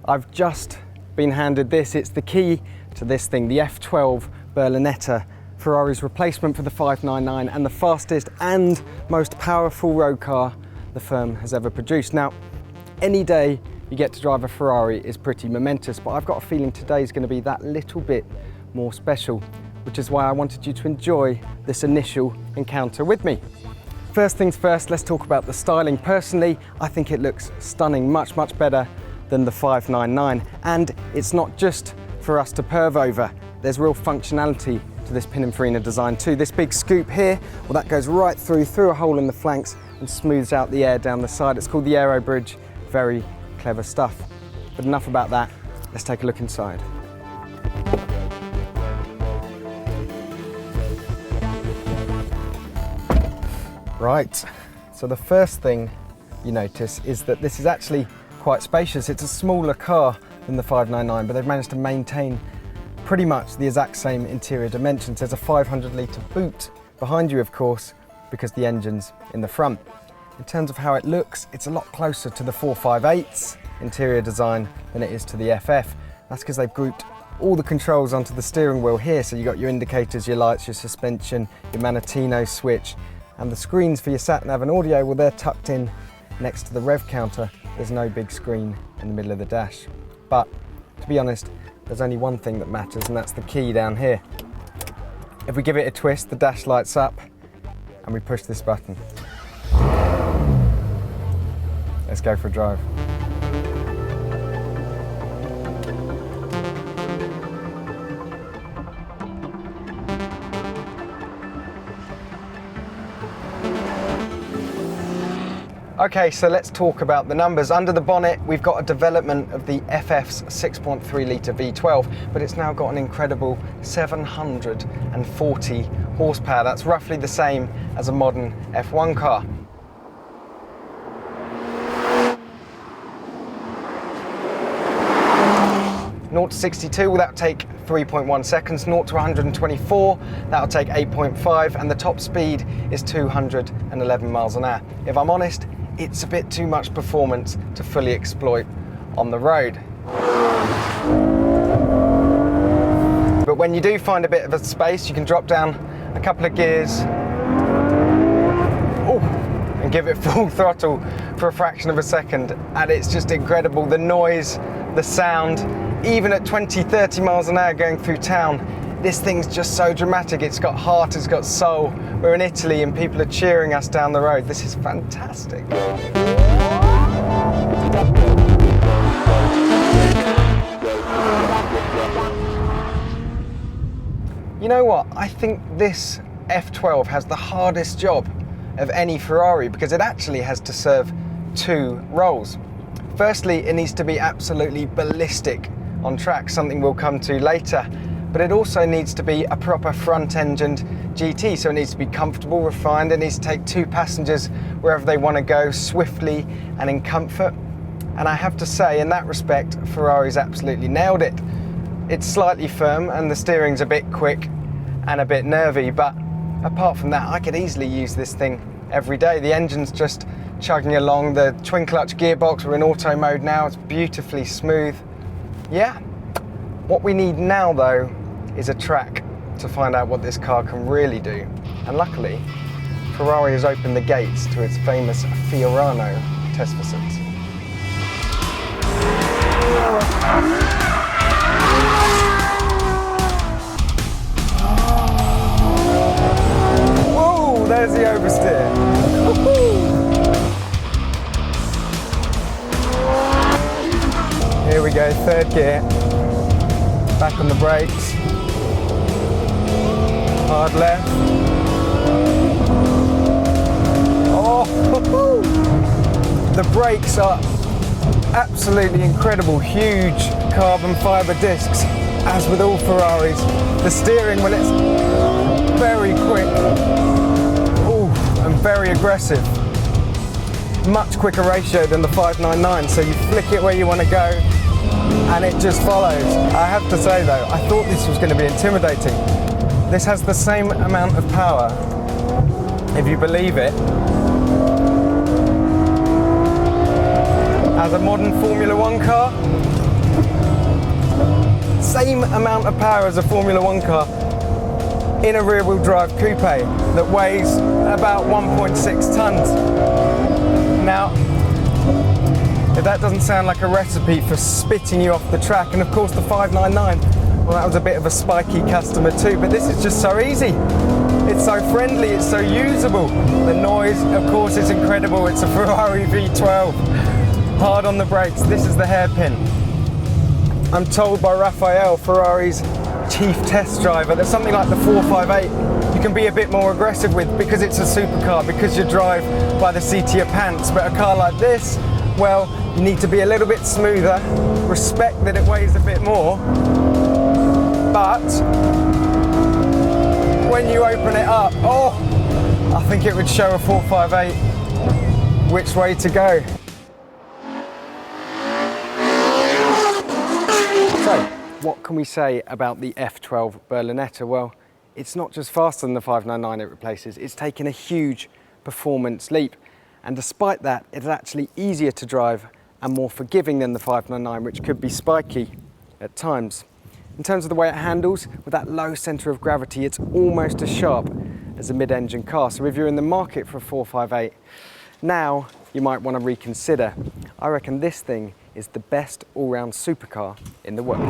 I've just been handed this. It's the key to this thing, the F12 Berlinetta, Ferrari's replacement for the 599 and the fastest and most powerful road car the firm has ever produced. Now, any day you get to drive a Ferrari is pretty momentous, but I've got a feeling today is going to be that little bit more special, which is why I wanted you to enjoy this initial encounter with me. First things first, let's talk about the styling. Personally, I think it looks stunning, much, much better than the 599. And it's not just for us to perv over. There's real functionality to this Pininfarina design too. This big scoop here, well, that goes right through a hole in the flanks and smooths out the air down the side. It's called the Aero Bridge. Very clever stuff. But enough about that. Let's take a look inside. Right, so the first thing you notice is that this is actually quite spacious. It's a smaller car than the 599, but they've managed to maintain pretty much the exact same interior dimensions. There's a 500-litre boot behind you, of course, because the engine's in the front. In terms of how it looks, it's a lot closer to the 458's interior design than it is to the FF. That's because they've grouped all the controls onto the steering wheel here. So you've got your indicators, your lights, your suspension, your Manatino switch, and the screens for your sat-nav and audio, well, they're tucked in next to the rev counter. There's no big screen in the middle of the dash. But to be honest, there's only one thing that matters, and that's the key down here. If we give it a twist, the dash lights up and we push this button. Let's go for a drive. Okay, so let's talk about the numbers. Under the bonnet, we've got a development of the FF's 6.3 litre V12, but it's now got an incredible 740 horsepower. That's roughly the same as a modern F1 car. Zero to 62, well, that'll take 3.1 seconds. 0 to 124, that'll take 8.5, and the top speed is 211 miles an hour. If I'm honest, it's a bit too much performance to fully exploit on the road. But when you do find a bit of a space, you can drop down a couple of gears and give it full throttle for a fraction of a second, and it's just incredible. The noise, the sound, even at 20-30 miles an hour going through town, this thing's just so dramatic. It's got heart, it's got soul. We're in Italy and people are cheering us down the road. This is fantastic. You know what? I think this F12 has the hardest job of any Ferrari because it actually has to serve two roles. Firstly, it needs to be absolutely ballistic on track, something we'll come to later. But it also needs to be a proper front-engined GT, so it needs to be comfortable, refined. It needs to take two passengers wherever they want to go, swiftly and in comfort. And I have to say, in that respect, Ferrari's absolutely nailed it. It's slightly firm and the steering's a bit quick and a bit nervy, but apart from that, I could easily use this thing every day. The engine's just chugging along, the twin clutch gearbox, we're in auto mode now, it's beautifully smooth. Yeah, what we need now though is a track to find out what this car can really do. And luckily, Ferrari has opened the gates to its famous Fiorano test facility. Whoa, there's the oversteer. Here we go, third gear. Back on the brakes. Hard left. Oh, the brakes are absolutely incredible. Huge carbon fibre discs, as with all Ferraris. The steering, well, it's very quick. Ooh, and very aggressive. Much quicker ratio than the 599, so you flick it where you want to go and it just follows. I have to say though, I thought this was going to be intimidating. This has the same amount of power, if you believe it, as a modern Formula 1 car, same amount of power as a Formula One car in a rear-wheel drive coupe that weighs about 1.6 tons. Now, if that doesn't sound like a recipe for spitting you off the track, and of course the 599, well, that was a bit of a spiky customer too, but this is just so easy. It's so friendly, it's so usable. The noise, of course, is incredible. It's a Ferrari V12. Hard on the brakes, this is the hairpin. I'm told by Raphael, Ferrari's chief test driver, that something like the 458 you can be a bit more aggressive with because it's a supercar, because you drive by the seat of your pants. But a car like this, well, you need to be a little bit smoother, respect that it weighs a bit more, but when you open it up, oh, I think it would show a 458 which way to go. So, what can we say about the F12 Berlinetta? Well, it's not just faster than the 599 it replaces, it's taken a huge performance leap. And despite that, it's actually easier to drive and more forgiving than the 599, which could be spiky at times. In terms of the way it handles, with that low centre of gravity, it's almost as sharp as a mid-engine car. So if you're in the market for a 458, now you might want to reconsider. I reckon this thing is the best all-round supercar in the world.